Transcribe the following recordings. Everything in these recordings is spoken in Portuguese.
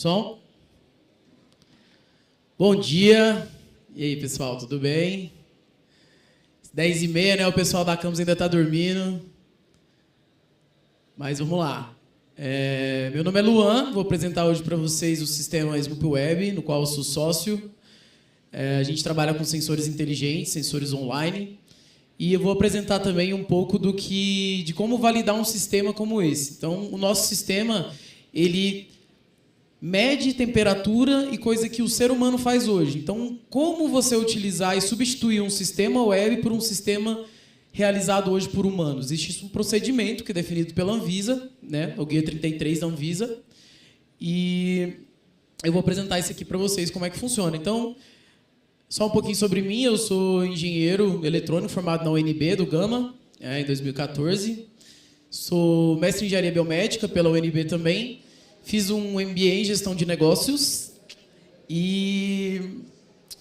Som? Bom dia. E aí, pessoal, tudo bem? 10h30, né? O pessoal da Campus ainda está dormindo. Mas vamos lá. Meu nome é Luan, vou apresentar hoje para vocês o sistema Smoop Web, no qual eu sou sócio. A gente trabalha com sensores inteligentes, sensores online. E eu vou apresentar também um pouco de como validar um sistema como esse. Então, o nosso sistema, ele mede temperatura e coisa que o ser humano faz hoje. Então, como você utilizar e substituir um sistema web por um sistema realizado hoje por humanos? Existe um procedimento que é definido pela Anvisa, né? O Guia 33 da Anvisa. E eu vou apresentar isso aqui para vocês, como é que funciona. Então, só um pouquinho sobre mim. Eu sou engenheiro eletrônico formado na UNB do Gama, em 2014. Sou mestre em engenharia biomédica pela UNB também. Fiz um MBA em gestão de negócios e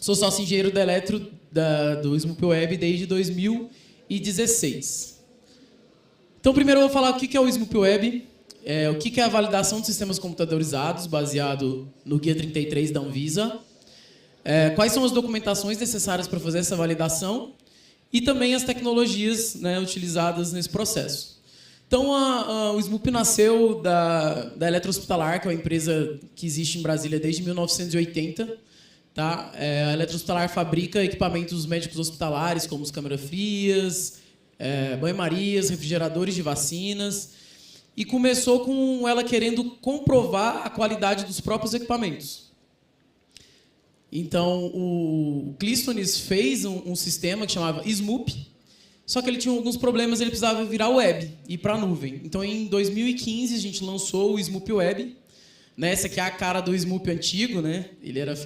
sou sócio engenheiro da Eletro do Smoop Web desde 2016. Então, primeiro eu vou falar o que é o Smoop Web, o que é a validação de sistemas computadorizados baseado no Guia 33 da Anvisa, quais são as documentações necessárias para fazer essa validação e também as tecnologias, né, utilizadas nesse processo. Então, o Smoop nasceu da Eletro Hospitalar, que é uma empresa que existe em Brasília desde 1980. Tá? A Eletro Hospitalar fabrica equipamentos médicos hospitalares, como as câmeras frias, banho-marias, refrigeradores de vacinas. E começou com ela querendo comprovar a qualidade dos próprios equipamentos. Então, o Clístenes fez um sistema que chamava Smoop. Só que ele tinha alguns problemas, ele precisava virar web, ir para a nuvem. Então, em 2015, a gente lançou o Smoop Web. Né? Essa aqui é a cara do Smoop antigo, né? Ele era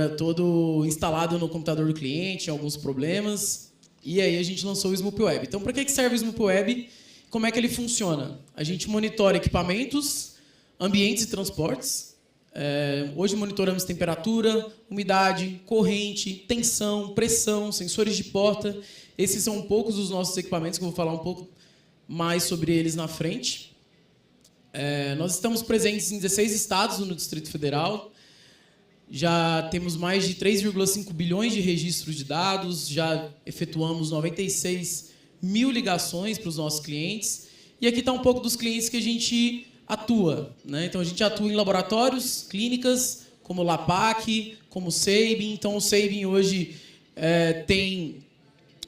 todo instalado no computador do cliente, tinha alguns problemas. E aí a gente lançou o Smoop Web. Então, para que serve o Smoop Web? Como é que ele funciona? A gente monitora equipamentos, ambientes e transportes. Hoje monitoramos temperatura, umidade, corrente, tensão, pressão, sensores de porta. Esses são um poucos dos nossos equipamentos, que eu vou falar um pouco mais sobre eles na frente. Nós estamos presentes em 16 estados no Distrito Federal. Já temos mais de 3,5 bilhões de registros de dados, já efetuamos 96 mil ligações para os nossos clientes. E aqui está um pouco dos clientes que a gente atua. Né? Então, a gente atua em laboratórios, clínicas, como o LAPAC, como o Sabin. Então, o Sabin hoje tem,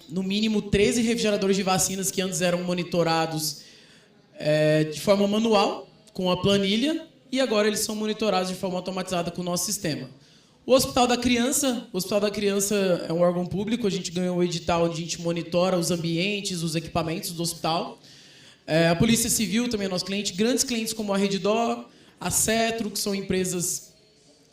no mínimo, 13 refrigeradores de vacinas que antes eram monitorados de forma manual, com a planilha, e agora eles são monitorados de forma automatizada com o nosso sistema. O Hospital da Criança é um órgão público, a gente ganhou um edital onde a gente monitora os ambientes, os equipamentos do hospital. A Polícia Civil também é nosso cliente, grandes clientes como a Redditor, a Cetro, que são empresas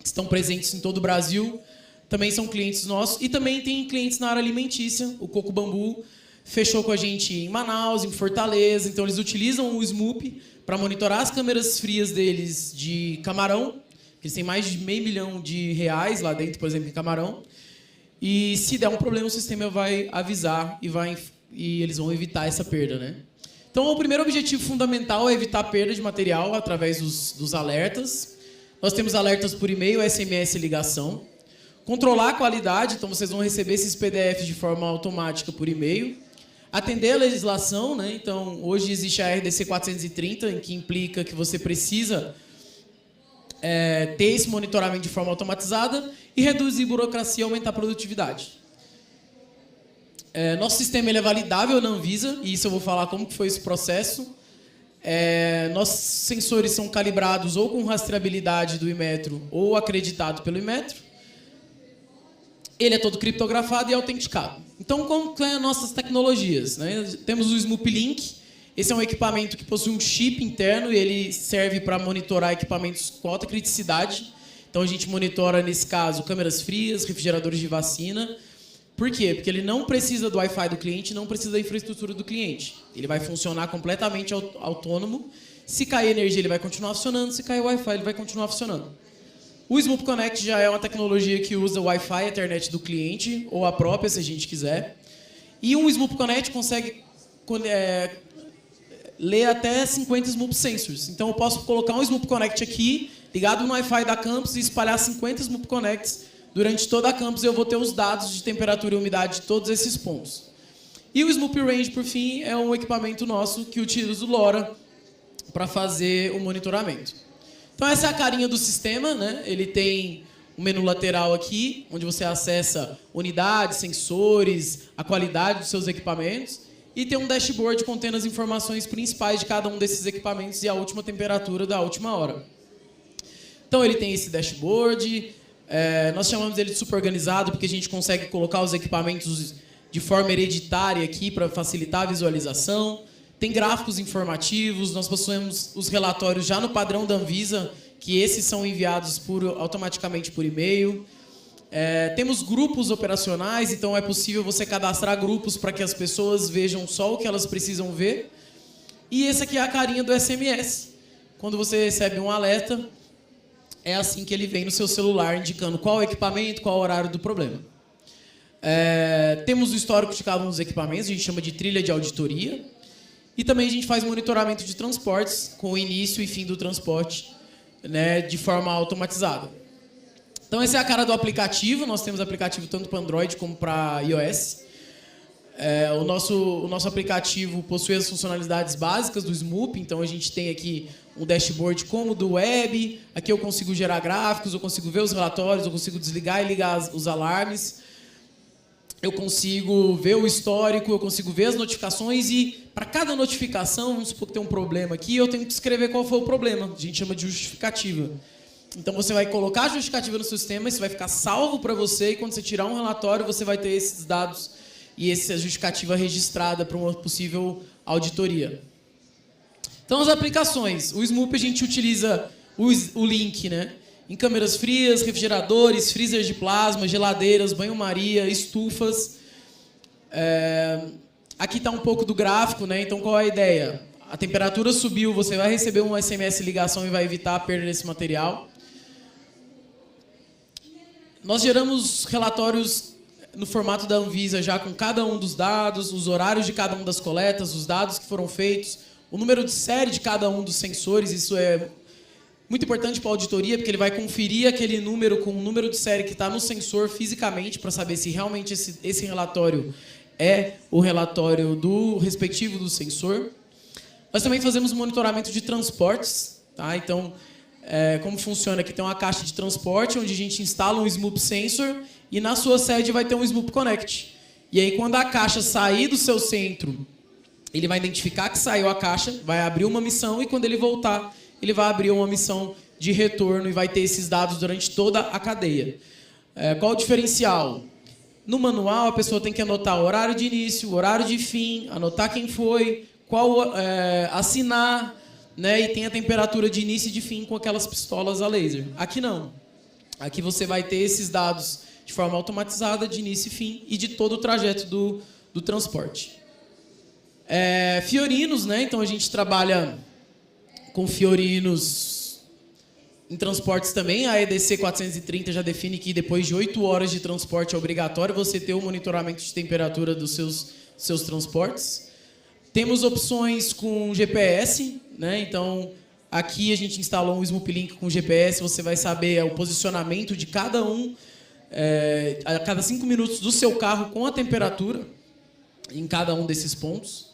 que estão presentes em todo o Brasil, também são clientes nossos, e também tem clientes na área alimentícia. O Coco Bambu fechou com a gente em Manaus, em Fortaleza. Então, eles utilizam o Smoop para monitorar as câmeras frias deles de camarão. Eles têm mais de R$500 milhão lá dentro, por exemplo, em camarão. E se der um problema, o sistema vai avisar e eles vão evitar essa perda. Né? Então, o primeiro objetivo fundamental é evitar a perda de material através dos alertas. Nós temos alertas por e-mail, SMS e ligação. Controlar a qualidade, então vocês vão receber esses PDFs de forma automática por e-mail. Atender a legislação, né? Então, hoje existe a RDC 430, em que implica que você precisa ter esse monitoramento de forma automatizada e reduzir burocracia e aumentar a produtividade. Nosso sistema ele é validável na Anvisa, e isso eu vou falar como que foi esse processo. Nossos sensores são calibrados ou com rastreabilidade do Inmetro ou acreditado pelo Inmetro. Ele é todo criptografado e autenticado. Então, como são as nossas tecnologias? Né? Temos o Smoop Link. Esse é um equipamento que possui um chip interno e ele serve para monitorar equipamentos com alta criticidade. Então, a gente monitora, nesse caso, câmeras frias, refrigeradores de vacina. Por quê? Porque ele não precisa do Wi-Fi do cliente, não precisa da infraestrutura do cliente. Ele vai funcionar completamente autônomo. Se cair energia, ele vai continuar funcionando. Se cair o Wi-Fi, ele vai continuar funcionando. O Smoop Connect já é uma tecnologia que usa o Wi-Fi, a internet do cliente, ou a própria, se a gente quiser. E um Smoop Connect consegue lê até 50 SMUP Sensors. Então eu posso colocar um SMUP Connect aqui, ligado no Wi-Fi da campus e espalhar 50 SMUP Connects durante toda a campus. Eu vou ter os dados de temperatura e umidade de todos esses pontos. E o SMUP Range, por fim, é um equipamento nosso que utiliza o LoRa para fazer o monitoramento. Então essa é a carinha do sistema, né? Ele tem um menu lateral aqui, onde você acessa unidades, sensores, a qualidade dos seus equipamentos. E tem um dashboard contendo as informações principais de cada um desses equipamentos e a última temperatura da última hora. Então ele tem esse dashboard, nós chamamos ele de super organizado porque a gente consegue colocar os equipamentos de forma hereditária aqui para facilitar a visualização. Tem gráficos informativos, nós possuímos os relatórios já no padrão da Anvisa, que esses são enviados automaticamente por e-mail. Temos grupos operacionais, então é possível você cadastrar grupos para que as pessoas vejam só o que elas precisam ver. E esse aqui é a carinha do SMS. Quando você recebe um alerta, é assim que ele vem no seu celular, indicando qual o equipamento, qual o horário do problema. Temos o histórico de cada um dos equipamentos, a gente chama de trilha de auditoria. E também a gente faz monitoramento de transportes, com o início e fim do transporte, né, de forma automatizada. Então essa é a cara do aplicativo. Nós temos aplicativo tanto para Android como para iOS. O nosso aplicativo possui as funcionalidades básicas do SMUP. Então a gente tem aqui um dashboard como do web. Aqui eu consigo gerar gráficos, eu consigo ver os relatórios, eu consigo desligar e ligar os alarmes. Eu consigo ver o histórico, eu consigo ver as notificações e para cada notificação, vamos supor que tem um problema aqui, eu tenho que escrever qual foi o problema. A gente chama de justificativa. Então você vai colocar a justificativa no sistema, isso vai ficar salvo para você e quando você tirar um relatório, você vai ter esses dados e essa justificativa registrada para uma possível auditoria. Então as aplicações. O SMUP a gente utiliza o link, né? Em câmeras frias, refrigeradores, freezers de plasma, geladeiras, banho-maria, estufas. Aqui está um pouco do gráfico, né? Então qual é a ideia? A temperatura subiu, você vai receber um SMS ligação e vai evitar a perda desse material. Nós geramos relatórios no formato da Anvisa já com cada um dos dados, os horários de cada uma das coletas, os dados que foram feitos, o número de série de cada um dos sensores. Isso é muito importante para a auditoria, porque ele vai conferir aquele número com o número de série que está no sensor fisicamente para saber se realmente esse relatório é o relatório do respectivo do sensor. Nós também fazemos monitoramento de transportes. Tá? Então, como funciona? Aqui tem uma caixa de transporte, onde a gente instala um SMUP Sensor e na sua sede vai ter um SMUP Connect. E aí, quando a caixa sair do seu centro, ele vai identificar que saiu a caixa, vai abrir uma missão e quando ele voltar, ele vai abrir uma missão de retorno e vai ter esses dados durante toda a cadeia. Qual o diferencial? No manual, a pessoa tem que anotar o horário de início, o horário de fim, anotar quem foi, assinar, né, e tem a temperatura de início e de fim com aquelas pistolas a laser. Aqui não. Aqui você vai ter esses dados de forma automatizada de início e fim e de todo o trajeto do transporte. Fiorinos, né? Então a gente trabalha com fiorinos em transportes também. A EDC 430 já define que depois de 8 horas de transporte é obrigatório você ter o monitoramento de temperatura dos seus transportes. Temos opções com GPS, né? Então aqui a gente instalou um SMUP Link com GPS, você vai saber o posicionamento de cada um a cada 5 minutos do seu carro com a temperatura em cada um desses pontos.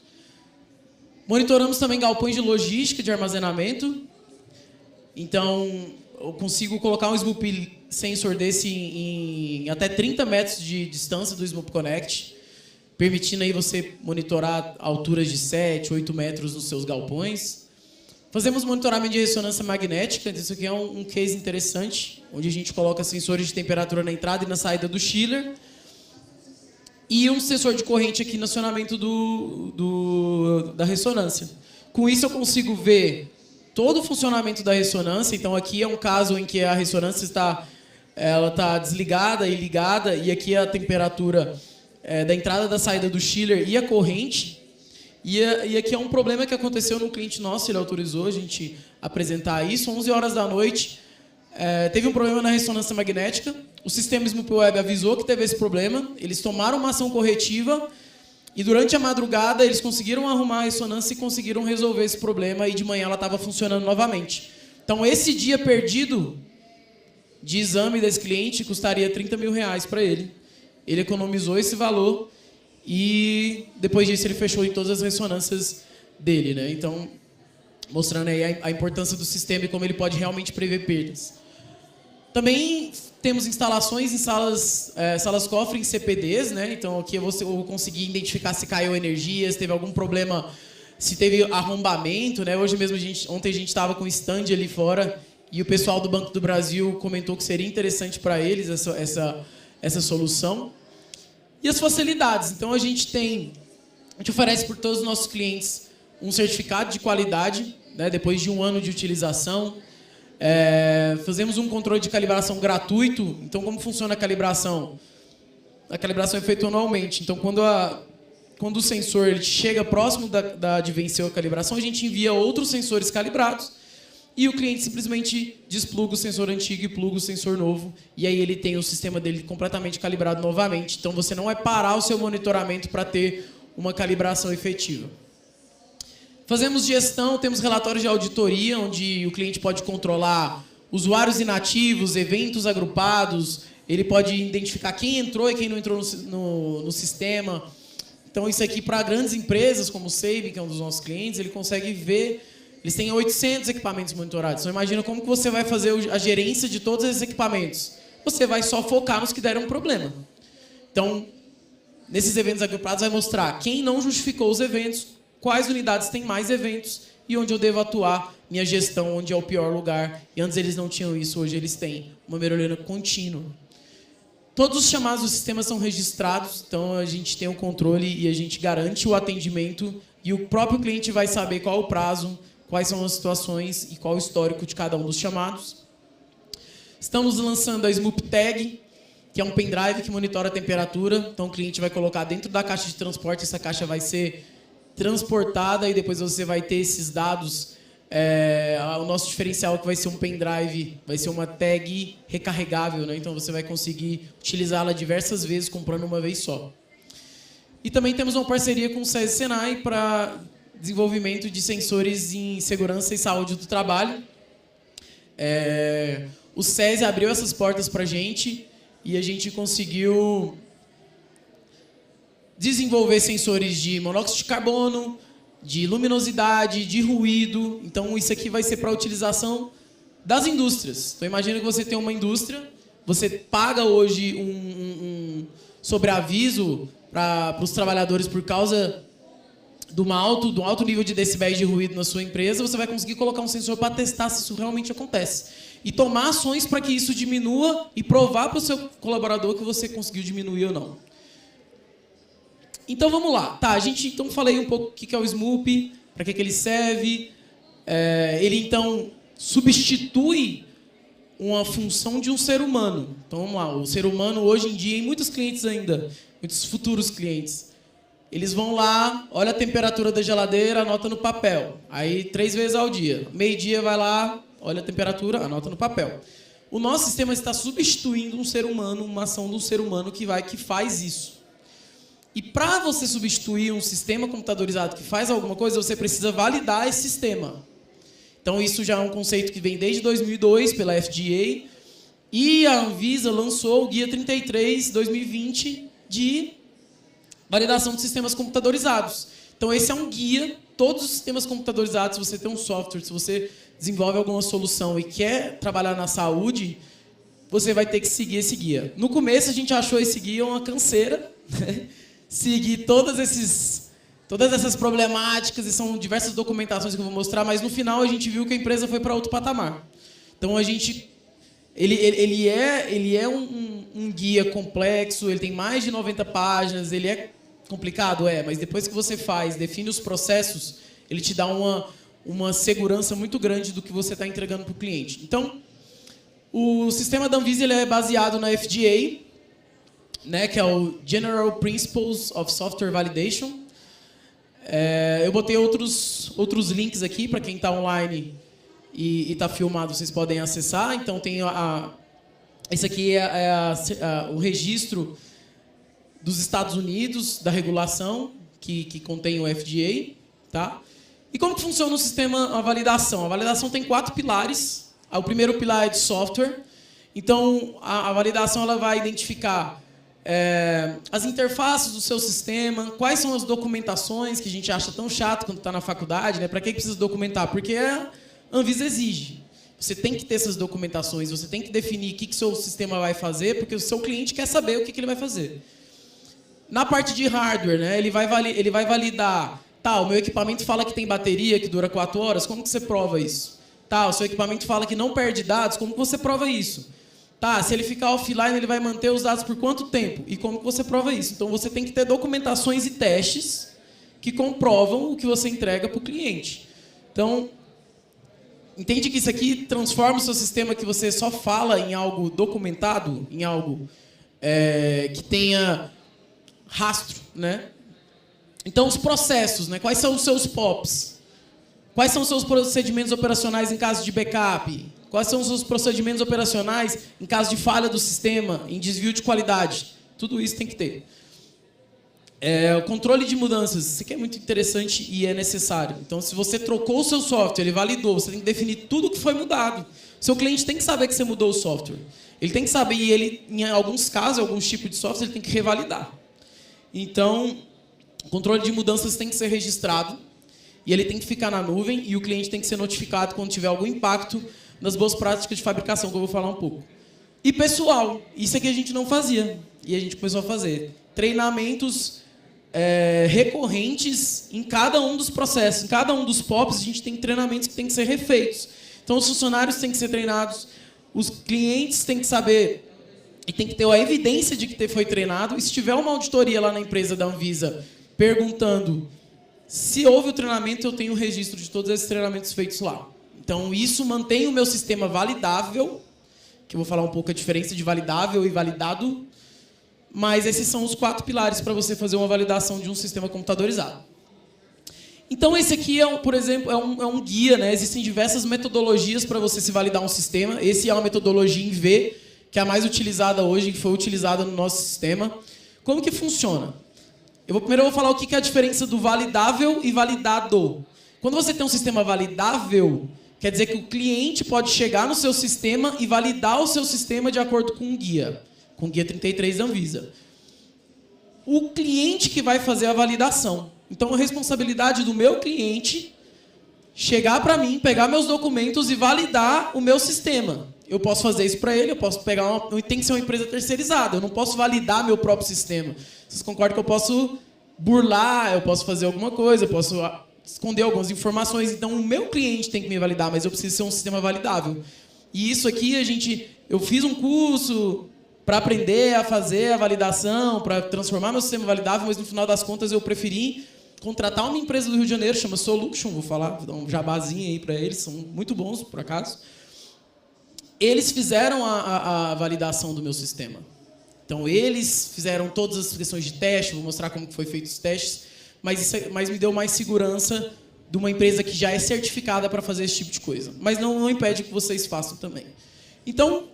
Monitoramos também galpões de logística de armazenamento. Então, eu consigo colocar um SMUP Sensor desse em até 30 metros de distância do SMUP Connect, permitindo aí você monitorar alturas de 7, 8 metros nos seus galpões. Fazemos monitoramento de ressonância magnética. Isso aqui é um case interessante, onde a gente coloca sensores de temperatura na entrada e na saída do chiller. E um sensor de corrente aqui no acionamento da ressonância. Com isso eu consigo ver todo o funcionamento da ressonância. Então aqui é um caso em que a ressonância está desligada e ligada, e aqui é a temperatura da entrada e da saída do chiller e a corrente. E aqui é um problema que aconteceu num cliente nosso, ele autorizou a gente apresentar isso. 11 horas da noite, teve um problema na ressonância magnética. O sistema SMUP Web avisou que teve esse problema. Eles tomaram uma ação corretiva. E durante a madrugada eles conseguiram arrumar a ressonância e conseguiram resolver esse problema, e de manhã ela estava funcionando novamente. Então esse dia perdido de exame desse cliente custaria R$30 mil para ele. Ele economizou esse valor e depois disso ele fechou em todas as ressonâncias dele, né? Então, mostrando aí a importância do sistema e como ele pode realmente prever perdas. Também temos instalações em salas cofre em CPDs, né? Então aqui eu vou conseguir identificar se caiu energia, se teve algum problema, se teve arrombamento, né? Hoje mesmo ontem a gente estava com um stand ali fora e o pessoal do Banco do Brasil comentou que seria interessante para eles essa solução. E as facilidades. Então a gente oferece por todos os nossos clientes um certificado de qualidade, né? Depois de 1 ano de utilização. Fazemos um controle de calibração gratuito. Então, como funciona a calibração? A calibração é feita anualmente. Então, quando o sensor ele chega próximo de vencer a calibração, a gente envia outros sensores calibrados e o cliente simplesmente despluga o sensor antigo e pluga o sensor novo. E aí ele tem o sistema dele completamente calibrado novamente. Então, você não vai parar o seu monitoramento para ter uma calibração efetiva. Fazemos gestão, temos relatórios de auditoria, onde o cliente pode controlar usuários inativos, eventos agrupados, ele pode identificar quem entrou e quem não entrou no sistema. Então, isso aqui para grandes empresas, como o Seib, que é um dos nossos clientes, ele consegue ver, eles têm 800 equipamentos monitorados. Então, imagina como que você vai fazer a gerência de todos esses equipamentos. Você vai só focar nos que deram problema. Então, nesses eventos agrupados, vai mostrar quem não justificou os eventos, quais unidades têm mais eventos e onde eu devo atuar, minha gestão, onde é o pior lugar. E antes eles não tinham isso, hoje eles têm uma melhoria contínua. Todos os chamados do sistema são registrados, então a gente tem o controle e a gente garante o atendimento e o próprio cliente vai saber qual o prazo, quais são as situações e qual o histórico de cada um dos chamados. Estamos lançando a Smoop Tag, que é um pendrive que monitora a temperatura. Então o cliente vai colocar dentro da caixa de transporte, essa caixa vai ser transportada e depois você vai ter esses dados. O nosso diferencial que vai ser um pendrive, vai ser uma tag recarregável, né? Então você vai conseguir utilizá-la diversas vezes comprando uma vez só. E também temos uma parceria com o SESI Senai para desenvolvimento de sensores em segurança e saúde do trabalho. O SESI abriu essas portas para a gente e a gente conseguiu desenvolver sensores de monóxido de carbono, de luminosidade, de ruído. Então, isso aqui vai ser para a utilização das indústrias. Então, imagina que você tem uma indústria, você paga hoje um sobreaviso para os trabalhadores por causa do alto nível de decibéis de ruído na sua empresa, você vai conseguir colocar um sensor para testar se isso realmente acontece. E tomar ações para que isso diminua e provar para o seu colaborador que você conseguiu diminuir ou não. Então vamos lá. Tá, então falei um pouco o que é o Smoop, para que ele serve. Ele então substitui uma função de um ser humano. Então vamos lá. O ser humano hoje em dia, em muitos clientes ainda, muitos futuros clientes, eles vão lá, olha a temperatura da geladeira, anota no papel. Aí 3 vezes ao dia. Meio-dia vai lá, olha a temperatura, anota no papel. O nosso sistema está substituindo um ser humano, uma ação de um ser humano que faz isso. E para você substituir um sistema computadorizado que faz alguma coisa, você precisa validar esse sistema. Então, isso já é um conceito que vem desde 2002 pela FDA. E a Anvisa lançou o Guia 33/2020 de validação de sistemas computadorizados. Então, esse é um guia. Todos os sistemas computadorizados, se você tem um software, se você desenvolve alguma solução e quer trabalhar na saúde, você vai ter que seguir esse guia. No começo, a gente achou esse guia uma canseira, né? Seguir todas essas problemáticas, e são diversas documentações que eu vou mostrar, mas no final a gente viu que a empresa foi para outro patamar. Então ele é um guia complexo, ele tem mais de 90 páginas, ele é complicado, mas depois que você define os processos, ele te dá uma segurança muito grande do que você está entregando para o cliente. Então, o sistema da Anvisa ele é baseado na FDA, né, que é o General Principles of Software Validation. Eu botei outros links aqui para quem está online e está filmado, vocês podem acessar. Então tem esse aqui o registro dos Estados Unidos da regulação. que contém o FDA, tá? E como que funciona o sistema, a validação? A validação tem 4 pilares. O primeiro pilar é de software. Então, a validação ela vai identificar as interfaces do seu sistema, quais são as documentações que a gente acha tão chato quando está na faculdade, né? Para que precisa documentar? Porque a Anvisa exige. Você tem que ter essas documentações, você tem que definir o que o seu sistema vai fazer, porque o seu cliente quer saber o que ele vai fazer. Na parte de hardware, né, ele vai validar, tá, o meu equipamento fala que tem bateria que dura 4 horas, como que você prova isso? Tá, o seu equipamento fala que não perde dados, como que você prova isso? Tá, se ele ficar offline, ele vai manter os dados por quanto tempo? E como que você prova isso? Então, você tem que ter documentações e testes que comprovam o que você entrega para o cliente. Então, entende que isso aqui transforma o seu sistema que você só fala em algo documentado, em algo que tenha rastro, né? Então, os processos, né? Quais são os seus POPs? Quais são os seus procedimentos operacionais em caso de backup? Quais são os seus procedimentos operacionais em caso de falha do sistema, em desvio de qualidade? Tudo isso tem que ter. O controle de mudanças, isso aqui é muito interessante e é necessário. Então, se você trocou o seu software, ele validou, você tem que definir tudo o que foi mudado. Seu cliente tem que saber que você mudou o software. Ele tem que saber, e ele, em alguns casos, alguns tipos de software, ele tem que revalidar. Então, o controle de mudanças tem que ser registrado, e ele tem que ficar na nuvem, e o cliente tem que ser notificado quando tiver algum impacto nas boas práticas de fabricação, que eu vou falar um pouco. E pessoal, isso aqui a gente não fazia, e a gente começou a fazer. Treinamentos recorrentes em cada um dos processos, em cada um dos POPs, a gente tem treinamentos que têm que ser refeitos. Então, os funcionários têm que ser treinados, os clientes têm que saber e tem que ter a evidência de que foi treinado. E se tiver uma auditoria lá na empresa da Anvisa perguntando se houve o treinamento, eu tenho o registro de todos esses treinamentos feitos lá. Então, isso mantém o meu sistema validável, que eu vou falar um pouco a diferença de validável e validado, mas esses são os 4 pilares para você fazer uma validação de um sistema computadorizado. Então, esse aqui, por exemplo, é um guia, né? Existem diversas metodologias para você se validar um sistema. Esse é uma metodologia em V, que é a mais utilizada hoje, que foi utilizada no nosso sistema. Como que funciona? Primeiro eu vou falar o que é a diferença do validável e validado. Quando você tem um sistema validável, quer dizer que o cliente pode chegar no seu sistema e validar o seu sistema de acordo com um guia. Com o guia 33 da Anvisa. O cliente que vai fazer a validação. Então, a responsabilidade do meu cliente chegar para mim, pegar meus documentos e validar o meu sistema. Eu posso fazer isso para ele, eu posso pegar tem que ser uma empresa terceirizada, eu não posso validar meu próprio sistema. Vocês concordam que eu posso burlar, eu posso fazer alguma coisa, eu posso esconder algumas informações. Então, o meu cliente tem que me validar, mas eu preciso ser um sistema validável. E isso aqui, eu fiz um curso para aprender a fazer a validação, para transformar meu sistema validável, mas no final das contas eu preferi contratar uma empresa do Rio de Janeiro, chama Solution, vou dar um jabazinho aí para eles, são muito bons, por acaso. Eles fizeram a validação do meu sistema. Então, eles fizeram todas as questões de teste, vou mostrar como foi feito os testes, mas me deu mais segurança de uma empresa que já é certificada para fazer esse tipo de coisa. Mas não impede que vocês façam também. Então,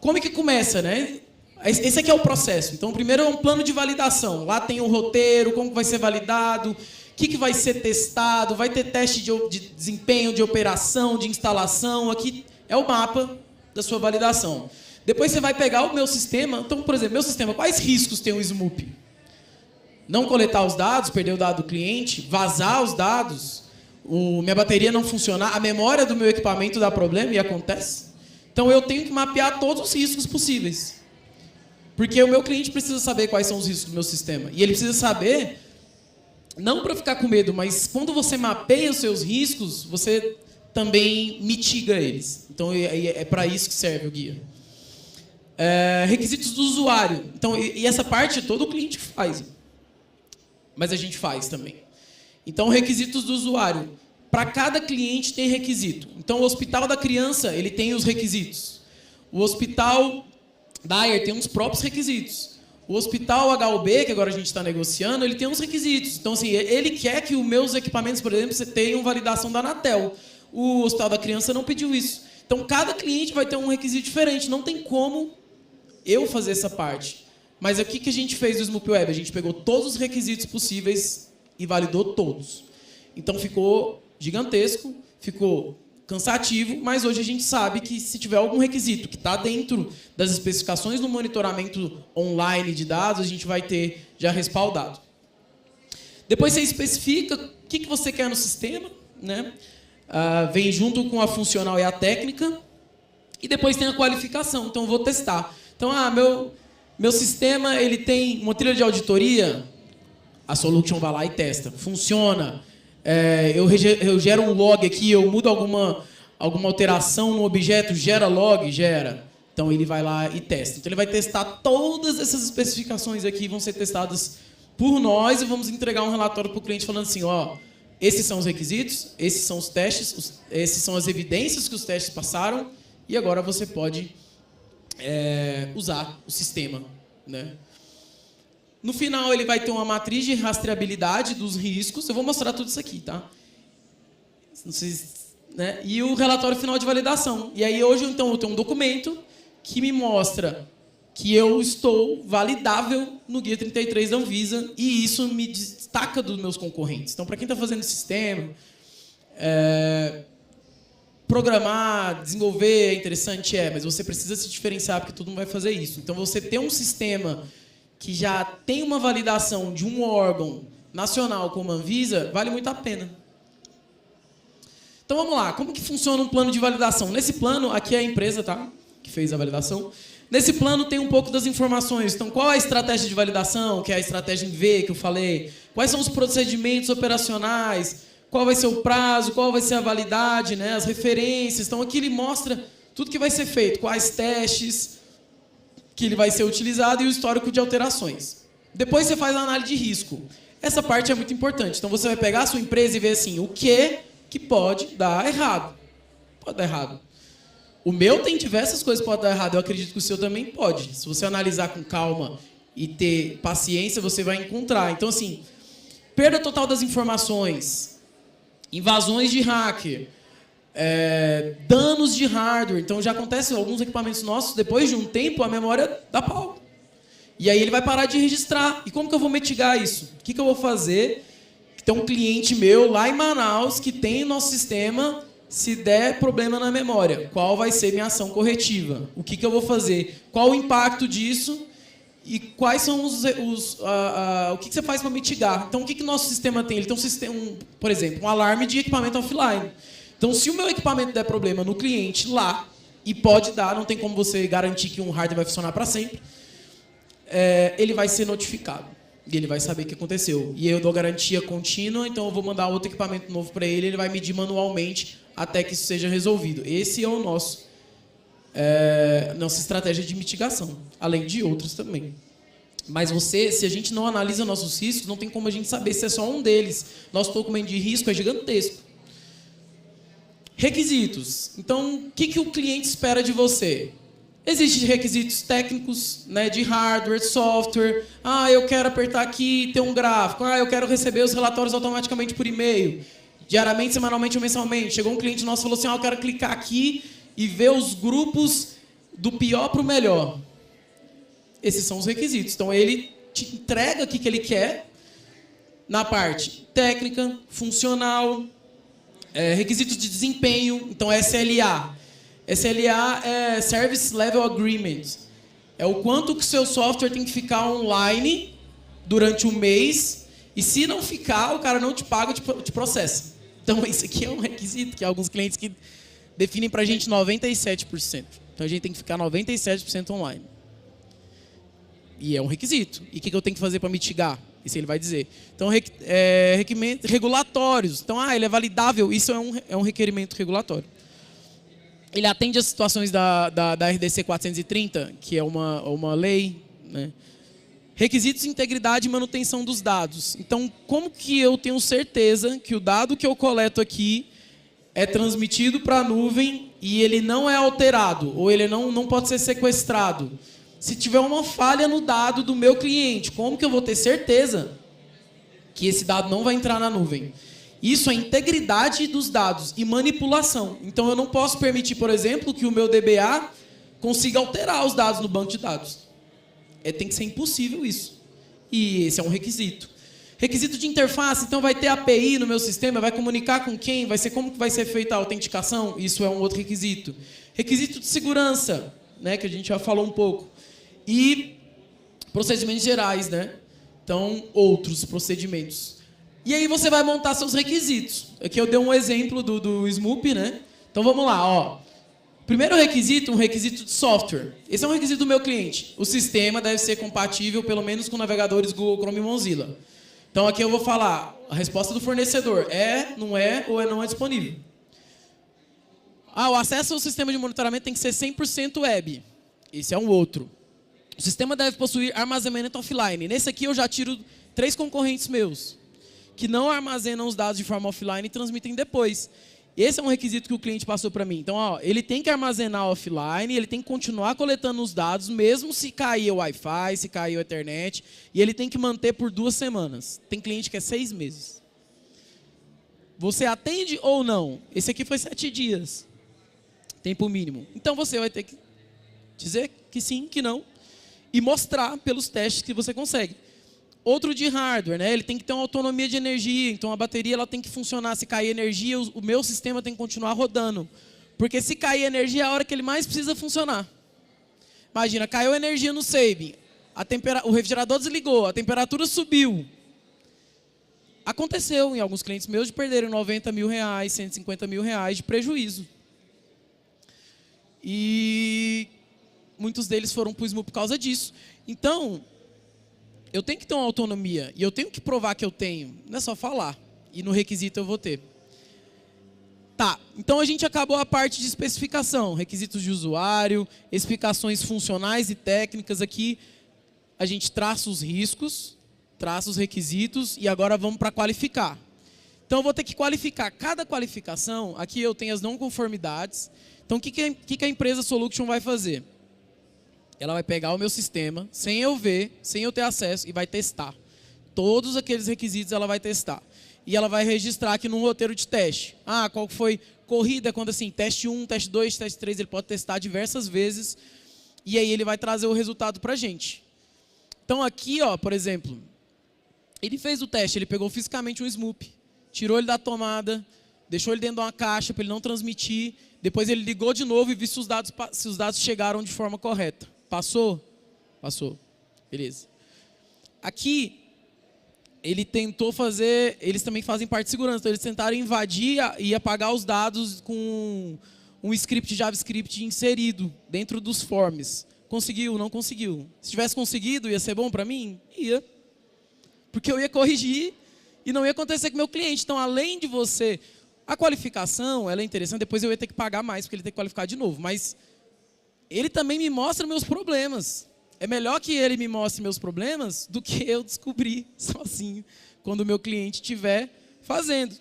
como é que começa, né? Esse aqui é o processo. Então, primeiro é um plano de validação. Lá tem o roteiro, como vai ser validado, o que vai ser testado, vai ter teste de desempenho, de operação, de instalação. Aqui é o mapa da sua validação. Depois você vai pegar o meu sistema. Então, por exemplo, meu sistema, quais riscos tem o SMUP? Não coletar os dados, perder o dado do cliente, vazar os dados, minha bateria não funcionar, a memória do meu equipamento dá problema e acontece. Então, eu tenho que mapear todos os riscos possíveis. Porque o meu cliente precisa saber quais são os riscos do meu sistema. E ele precisa saber, não para ficar com medo, mas quando você mapeia os seus riscos, você também mitiga eles. Então, é para isso que serve o guia. Requisitos do usuário. Então, e essa parte todo o cliente faz. Mas a gente faz também. Então, requisitos do usuário. Para cada cliente tem requisito. Então, o Hospital da Criança, ele tem os requisitos. O Hospital Dyer tem uns próprios requisitos. O Hospital HUB, que agora a gente está negociando, ele tem uns requisitos. Então, assim, ele quer que os meus equipamentos, por exemplo, tenham validação da Anatel. O Hospital da Criança não pediu isso. Então, cada cliente vai ter um requisito diferente. Não tem como eu fazer essa parte. Mas o que a gente fez do SMUP Web? A gente pegou todos os requisitos possíveis e validou todos. Então ficou gigantesco, ficou cansativo, mas hoje a gente sabe que se tiver algum requisito que está dentro das especificações do monitoramento online de dados, a gente vai ter já respaldado. Depois você especifica o que você quer no sistema, né? Vem junto com a funcional e a técnica, e depois tem a qualificação. Então eu vou testar. Então, meu sistema ele tem uma trilha de auditoria, a Solution vai lá e testa. Funciona. Eu gero um log aqui, eu mudo alguma alteração no objeto, gera log? Gera. Então ele vai lá e testa. Então ele vai testar todas essas especificações aqui, vão ser testadas por nós e vamos entregar um relatório para o cliente falando assim, ó, esses são os requisitos, esses são os testes, esses são as evidências que os testes passaram e agora você pode usar o sistema, né? No final, ele vai ter uma matriz de rastreabilidade dos riscos. Eu vou mostrar tudo isso aqui, tá? Não sei, né? E o relatório final de validação. E aí, hoje, então, eu tenho um documento que me mostra que eu estou validável no Guia 33 da Anvisa e isso me destaca dos meus concorrentes. Então, para quem está fazendo sistema, programar, desenvolver é interessante, mas você precisa se diferenciar porque todo mundo vai fazer isso. Então, você ter um sistema que já tem uma validação de um órgão nacional como a Anvisa, vale muito a pena. Então, vamos lá. Como que funciona um plano de validação? Nesse plano, aqui é a empresa, tá? Que fez a validação. Nesse plano tem um pouco das informações. Então, qual é a estratégia de validação, que é a estratégia em V, que eu falei? Quais são os procedimentos operacionais? Qual vai ser o prazo? Qual vai ser a validade? Né? As referências. Então, aqui ele mostra tudo que vai ser feito. Quais testes que ele vai ser utilizado e o histórico de alterações. Depois você faz a análise de risco. Essa parte é muito importante. Então, você vai pegar a sua empresa e ver assim, o que pode dar errado. Pode dar errado. O meu tem diversas coisas que podem dar errado. Eu acredito que o seu também pode. Se você analisar com calma e ter paciência, você vai encontrar. Então, assim, perda total das informações, invasões de hacker, danos de hardware. Então, já acontece em alguns equipamentos nossos, depois de um tempo, a memória dá pau. E aí ele vai parar de registrar. E como que eu vou mitigar isso? O que eu vou fazer? Tem um cliente meu lá em Manaus que tem o nosso sistema, se der problema na memória, qual vai ser minha ação corretiva? O que eu vou fazer? Qual o impacto disso? E quais são o que você faz para mitigar? Então, o que o nosso sistema tem? Ele tem um sistema, por exemplo, um alarme de equipamento offline. Então, se o meu equipamento der problema no cliente lá, e pode dar, não tem como você garantir que um hardware vai funcionar para sempre, ele vai ser notificado. E ele vai saber o que aconteceu. E eu dou garantia contínua, então eu vou mandar outro equipamento novo para ele, ele vai medir manualmente até que isso seja resolvido. Esse é o nossa estratégia de mitigação, além de outros também. Mas se a gente não analisa nossos riscos, não tem como a gente saber se é só um deles. Nosso documento de risco é gigantesco. Requisitos. Então, o que o cliente espera de você? Existem requisitos técnicos, né, de hardware, software. Eu quero apertar aqui e ter um gráfico. Eu quero receber os relatórios automaticamente por e-mail. Diariamente, semanalmente ou mensalmente. Chegou um cliente nosso e falou assim, eu quero clicar aqui e ver os grupos do pior para o melhor. Esses são os requisitos. Então, ele te entrega o que ele quer na parte técnica, funcional, requisitos de desempenho. Então, SLA. SLA é Service Level Agreement. É o quanto que o seu software tem que ficar online durante um mês. E se não ficar, o cara não te paga, te processa. Então, isso aqui é um requisito que alguns clientes que definem para a gente 97%. Então, a gente tem que ficar 97% online. E é um requisito. E o que eu tenho que fazer para mitigar? Isso ele vai dizer. Então, requerimentos regulatórios. Então, ele é validável. Isso é um requerimento regulatório. Ele atende às situações da RDC 430, que é uma lei, né? Requisitos de integridade e manutenção dos dados. Então, como que eu tenho certeza que o dado que eu coleto aqui é transmitido para a nuvem e ele não é alterado, ou ele não pode ser sequestrado? Se tiver uma falha no dado do meu cliente, como que eu vou ter certeza que esse dado não vai entrar na nuvem? Isso é integridade dos dados e manipulação. Então, eu não posso permitir, por exemplo, que o meu DBA consiga alterar os dados no banco de dados. Tem que ser impossível isso. E esse é um requisito. Requisito de interface, então vai ter API no meu sistema, vai comunicar com quem, vai ser como que vai ser feita a autenticação, isso é um outro requisito. Requisito de segurança, né, que a gente já falou um pouco. E procedimentos gerais, né? Então, outros procedimentos. E aí você vai montar seus requisitos. Aqui eu dei um exemplo do SMUP, né? Então vamos lá, ó. Primeiro requisito, um requisito de software. Esse é um requisito do meu cliente. O sistema deve ser compatível, pelo menos com navegadores Google Chrome e Mozilla. Então aqui eu vou falar a resposta do fornecedor. Não é ou não é disponível. O acesso ao sistema de monitoramento tem que ser 100% web. Esse é um outro. O sistema deve possuir armazenamento offline. Nesse aqui eu já tiro 3 concorrentes meus, que não armazenam os dados de forma offline e transmitem depois. Esse é um requisito que o cliente passou para mim. Então, ó, ele tem que armazenar offline, ele tem que continuar coletando os dados, mesmo se cair o Wi-Fi, se cair a internet, e ele tem que manter por 2 semanas. Tem cliente que é 6 meses. Você atende ou não? Esse aqui foi 7 dias. Tempo mínimo. Então, você vai ter que dizer que sim, que não, e mostrar pelos testes que você consegue. Outro de hardware, né? Ele tem que ter uma autonomia de energia, então a bateria ela tem que funcionar. Se cair energia, o meu sistema tem que continuar rodando. Porque se cair energia, é a hora que ele mais precisa funcionar. Imagina, caiu energia no Sabe, o refrigerador desligou, a temperatura subiu. Aconteceu em alguns clientes meus de perderem 90 mil reais, 150 mil reais de prejuízo. E muitos deles foram para o SMUP por causa disso. Então, eu tenho que ter uma autonomia e eu tenho que provar que eu tenho. Não é só falar. E no requisito eu vou ter. Tá, então a gente acabou a parte de especificação. Requisitos de usuário, explicações funcionais e técnicas. Aqui a gente traça os riscos, traça os requisitos e agora vamos para qualificar. Então eu vou ter que qualificar. Cada qualificação, aqui eu tenho as não conformidades. Então o que a empresa Solution vai fazer? Ela vai pegar o meu sistema, sem eu ver, sem eu ter acesso, e vai testar. Todos aqueles requisitos ela vai testar. E ela vai registrar aqui num roteiro de teste. Qual foi corrida, quando assim, teste 1, teste 2, teste 3, ele pode testar diversas vezes. E aí ele vai trazer o resultado para a gente. Então aqui, ó, por exemplo, ele fez o teste, ele pegou fisicamente um SMUP, tirou ele da tomada, deixou ele dentro de uma caixa para ele não transmitir. Depois ele ligou de novo e viu se os dados chegaram de forma correta. Passou? Passou. Beleza. Aqui, ele tentou fazer... Eles também fazem parte de segurança. Então, eles tentaram invadir e apagar os dados com um script JavaScript inserido dentro dos forms. Conseguiu? Não conseguiu. Se tivesse conseguido, ia ser bom para mim? Ia. Porque eu ia corrigir e não ia acontecer com o meu cliente. Então, além de você... A qualificação, ela é interessante. Depois eu ia ter que pagar mais, porque ele tem que qualificar de novo. Mas... ele também me mostra meus problemas. É melhor que ele me mostre meus problemas do que eu descobrir sozinho quando o meu cliente estiver fazendo.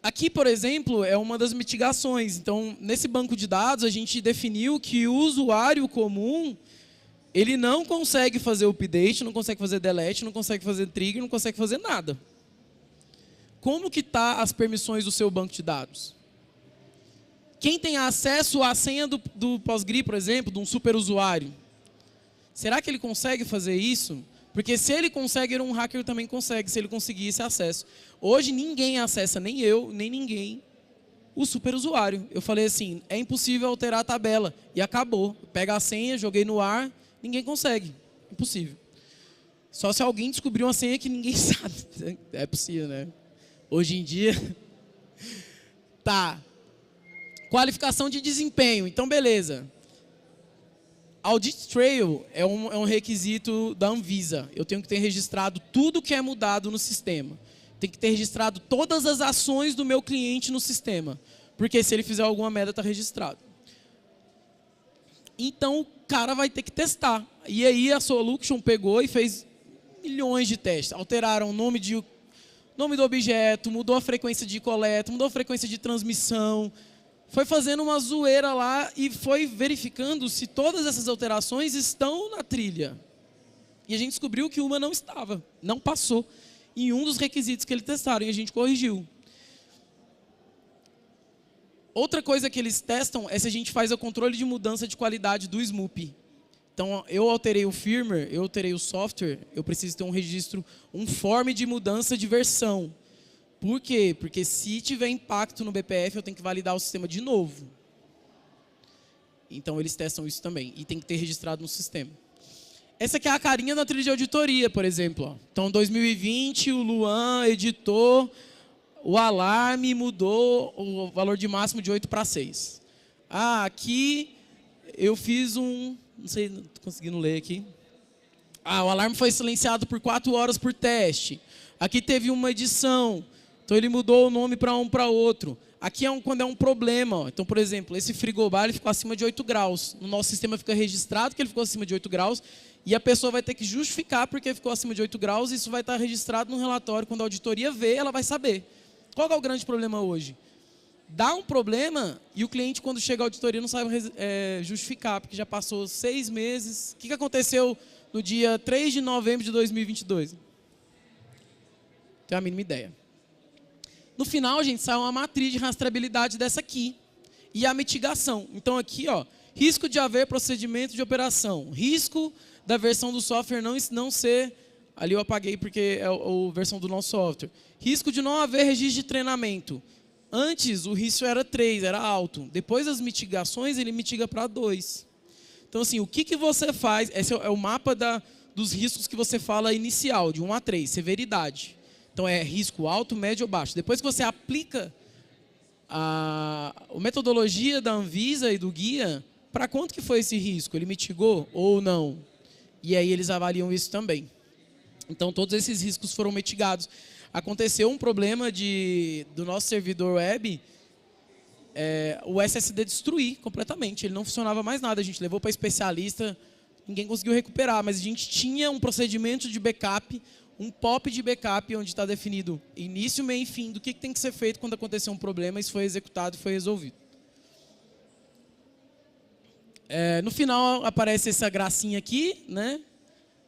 Aqui, por exemplo, é uma das mitigações. Então, nesse banco de dados, a gente definiu que o usuário comum, ele não consegue fazer update, não consegue fazer delete, não consegue fazer trigger, não consegue fazer nada. Como que está as permissões do seu banco de dados? Quem tem acesso à senha do Postgre, por exemplo, de um superusuário, será que ele consegue fazer isso? Porque se ele consegue, um hacker também consegue, se ele conseguir esse acesso. Hoje ninguém acessa, nem eu, nem ninguém, o superusuário. Eu falei assim, é impossível alterar a tabela. E acabou. Pega a senha, joguei no ar, ninguém consegue. Impossível. Só se alguém descobrir uma senha que ninguém sabe. É possível, né? Hoje em dia... Tá. Qualificação de desempenho. Então, beleza. Audit Trail é um requisito da Anvisa. Eu tenho que ter registrado tudo que é mudado no sistema. Tem que ter registrado todas as ações do meu cliente no sistema. Porque se ele fizer alguma merda, está registrado. Então, o cara vai ter que testar. E aí a Solution pegou e fez milhões de testes. Alteraram o nome do objeto, mudou a frequência de coleta, mudou a frequência de transmissão. Foi fazendo uma zoeira lá e foi verificando se todas essas alterações estão na trilha. E a gente descobriu que uma não estava, não passou em um dos requisitos que eles testaram e a gente corrigiu. Outra coisa que eles testam é se a gente faz o controle de mudança de qualidade do SMUP. Então, eu alterei o firmware, eu alterei o software, eu preciso ter um registro, um form de mudança de versão. Por quê? Porque se tiver impacto no BPF, eu tenho que validar o sistema de novo. Então, eles testam isso também. E tem que ter registrado no sistema. Essa aqui é a carinha da trilha de auditoria, por exemplo. Ó. Então, 2020, o Luan editou, o alarme mudou o valor de máximo de 8 para 6. Ah, aqui eu fiz um... Não sei, não estou conseguindo ler aqui. Ah, o alarme foi silenciado por 4 horas por teste. Aqui teve uma edição. Então, ele mudou o nome para um para outro. Aqui é quando é um problema. Ó. Então, por exemplo, esse frigobar ele ficou acima de 8 graus. No nosso sistema fica registrado que ele ficou acima de 8 graus. E a pessoa vai ter que justificar porque ficou acima de 8 graus. Isso vai estar registrado no relatório. Quando a auditoria vê, ela vai saber. Qual é o grande problema hoje? Dá um problema e o cliente, quando chega à auditoria, não sabe justificar, porque já passou 6 meses. O que aconteceu no dia 3 de novembro de 2022? Não tenho a mínima ideia. No final, gente, sai uma matriz de rastreabilidade dessa aqui. E a mitigação. Então, aqui, ó, risco de haver procedimento de operação. Risco da versão do software não ser... Ali eu apaguei porque é a versão do nosso software. Risco de não haver registro de treinamento. Antes, o risco era 3, era alto. Depois das mitigações, ele mitiga para 2. Então, assim, o que você faz... Esse é o mapa dos riscos que você fala inicial, de 1 a 3, severidade. Então, é risco alto, médio ou baixo. Depois que você aplica a metodologia da Anvisa e do guia, para quanto que foi esse risco? Ele mitigou ou não? E aí eles avaliam isso também. Então, todos esses riscos foram mitigados. Aconteceu um problema do nosso servidor web, o SSD destruir completamente. Ele não funcionava mais nada. A gente levou para especialista, ninguém conseguiu recuperar. Mas a gente tinha um procedimento de backup, um POP de backup, onde está definido início, meio e fim do que tem que ser feito quando acontecer um problema. Isso foi executado e foi resolvido. No final aparece essa gracinha aqui, né?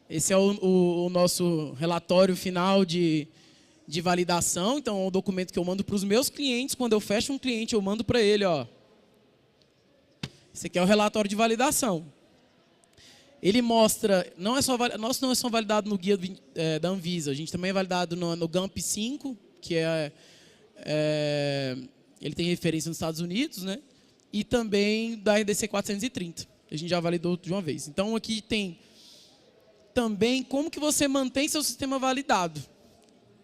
Esse é o nosso relatório final de validação. Então, é um documento que eu mando para os meus clientes. Quando eu fecho um cliente, eu mando para ele. Ó. Esse aqui é o relatório de validação. Ele mostra... Nosso não é só validado no guia da Anvisa. A gente também é validado no GAMP 5, que ele tem referência nos Estados Unidos, né? E também da RDC 430. A gente já validou de uma vez. Então, aqui tem também como que você mantém seu sistema validado.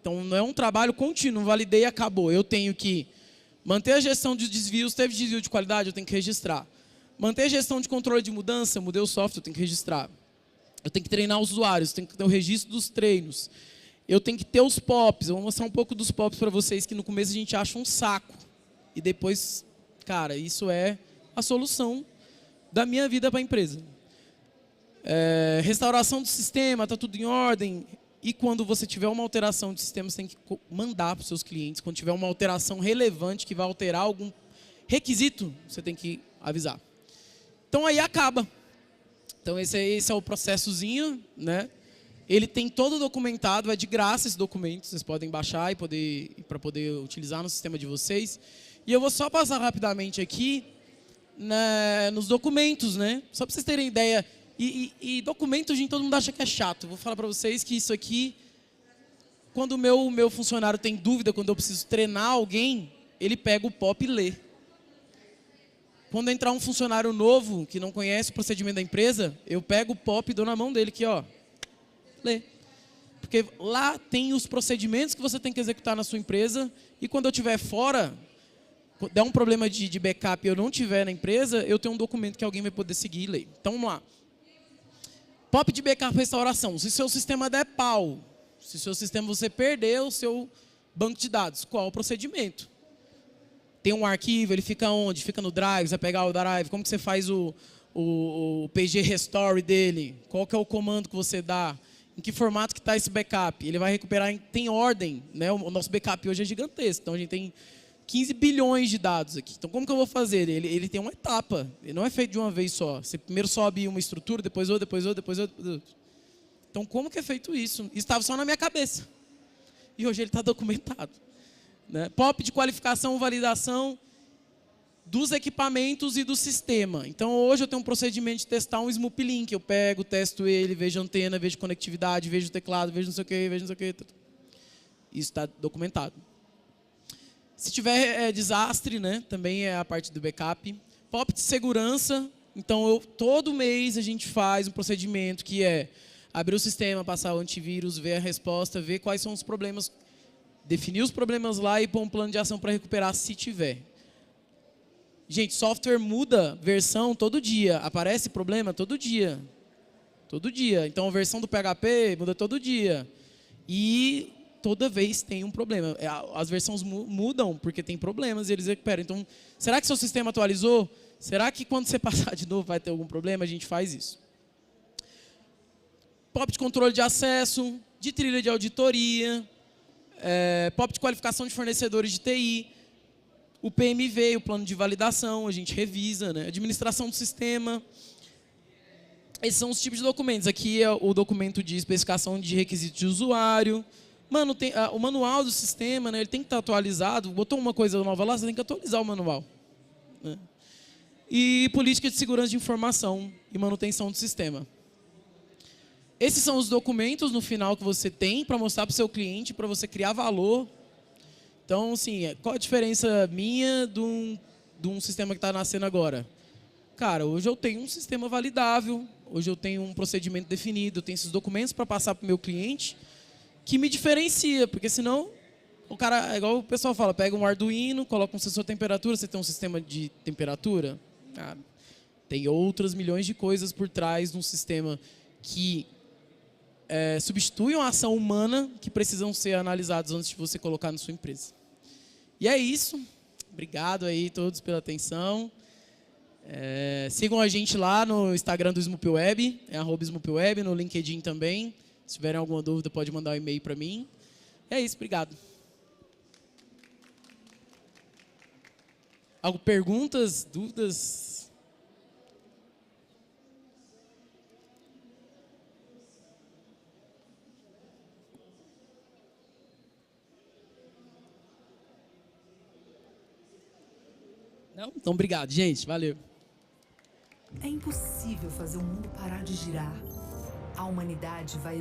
Então, não é um trabalho contínuo, validei e acabou. Eu tenho que manter a gestão de desvios, teve desvio de qualidade, eu tenho que registrar. Manter a gestão de controle de mudança, mudei o software, eu tenho que registrar. Eu tenho que treinar os usuários, tenho que ter o registro dos treinos. Eu tenho que ter os POPs, eu vou mostrar um pouco dos POPs para vocês, que no começo a gente acha um saco. E depois, cara, isso é a solução da minha vida para a empresa. Restauração do sistema, está tudo em ordem. E quando você tiver uma alteração de sistema, você tem que mandar para os seus clientes. Quando tiver uma alteração relevante que vai alterar algum requisito, você tem que avisar. Então, aí acaba. Então, esse é o processozinho, né? Ele tem todo documentado, é de graça esse documento. Vocês podem baixar para poder utilizar no sistema de vocês. E eu vou só passar rapidamente aqui nos documentos, né? Só para vocês terem ideia. E documento, gente, todo mundo acha que é chato. Eu vou falar para vocês que isso aqui, quando o meu funcionário tem dúvida, quando eu preciso treinar alguém, ele pega o POP e lê. Quando entrar um funcionário novo, que não conhece o procedimento da empresa, eu pego o POP e dou na mão dele aqui, ó. Lê. Porque lá tem os procedimentos que você tem que executar na sua empresa, e quando eu estiver fora, der um problema de backup e eu não estiver na empresa, eu tenho um documento que alguém vai poder seguir e ler. Então, vamos lá. POP de backup restauração. Se seu sistema der pau, se seu sistema você perder o seu banco de dados, qual o procedimento? Tem um arquivo, ele fica onde? Fica no Drive, você vai pegar o Drive, como que você faz o PG Restore dele? Qual que é o comando que você dá? Em que formato que está esse backup? Ele vai recuperar, tem ordem, né? O nosso backup hoje é gigantesco, então a gente tem 15 bilhões de dados aqui. Então, como que eu vou fazer? Ele tem uma etapa. Ele não é feito de uma vez só. Você primeiro sobe uma estrutura, depois outra, depois outra, depois outra. Então, como que é feito isso? Isso estava só na minha cabeça. E hoje ele está documentado. Né? POP de qualificação, validação. dos equipamentos e do sistema. Então, hoje eu tenho um procedimento de testar um Smoop Link. Eu pego, testo ele, vejo antena, vejo conectividade, vejo teclado, vejo não sei o quê, vejo não sei o quê. Isso está documentado. Se tiver desastre, né, também é a parte do backup. POP de segurança. Então, todo mês a gente faz um procedimento que é abrir o sistema, passar o antivírus, ver a resposta, ver quais são os problemas, definir os problemas lá e pôr um plano de ação para recuperar se tiver. Gente, software muda versão todo dia. Aparece problema todo dia. Todo dia. Então, a versão do PHP muda todo dia. E toda vez tem um problema. As versões mudam porque tem problemas e eles recuperam. Então, será que seu sistema atualizou? Será que quando você passar de novo vai ter algum problema? A gente faz isso. POP de controle de acesso, de trilha de auditoria, POP de qualificação de fornecedores de TI, o PMV, o plano de validação, a gente revisa, né? Administração do sistema. Esses são os tipos de documentos. Aqui é o documento de especificação de requisitos de usuário. Mano, o manual do sistema, né, ele tem que estar atualizado. Botou uma coisa nova lá, você tem que atualizar o manual. Né? E política de segurança de informação e manutenção do sistema. Esses são os documentos no final que você tem para mostrar para o seu cliente, para você criar valor. Então, assim, qual a diferença minha de um sistema que está nascendo agora? Cara, hoje eu tenho um sistema validável, hoje eu tenho um procedimento definido, eu tenho esses documentos para passar para o meu cliente que me diferencia, porque senão o cara, igual o pessoal fala, pega um Arduino, coloca um sensor de temperatura, você tem um sistema de temperatura? Cara, tem outras milhões de coisas por trás de um sistema que substitui uma ação humana que precisam ser analisados antes de você colocar na sua empresa. E é isso. Obrigado aí todos pela atenção. Sigam a gente lá no Instagram do Smoop Web, @SmoopWeb, no LinkedIn também. Se tiverem alguma dúvida, pode mandar um e-mail para mim. É isso, obrigado. Perguntas, dúvidas? Não? Então, obrigado, gente. Valeu. É impossível fazer o mundo parar de girar. A humanidade vai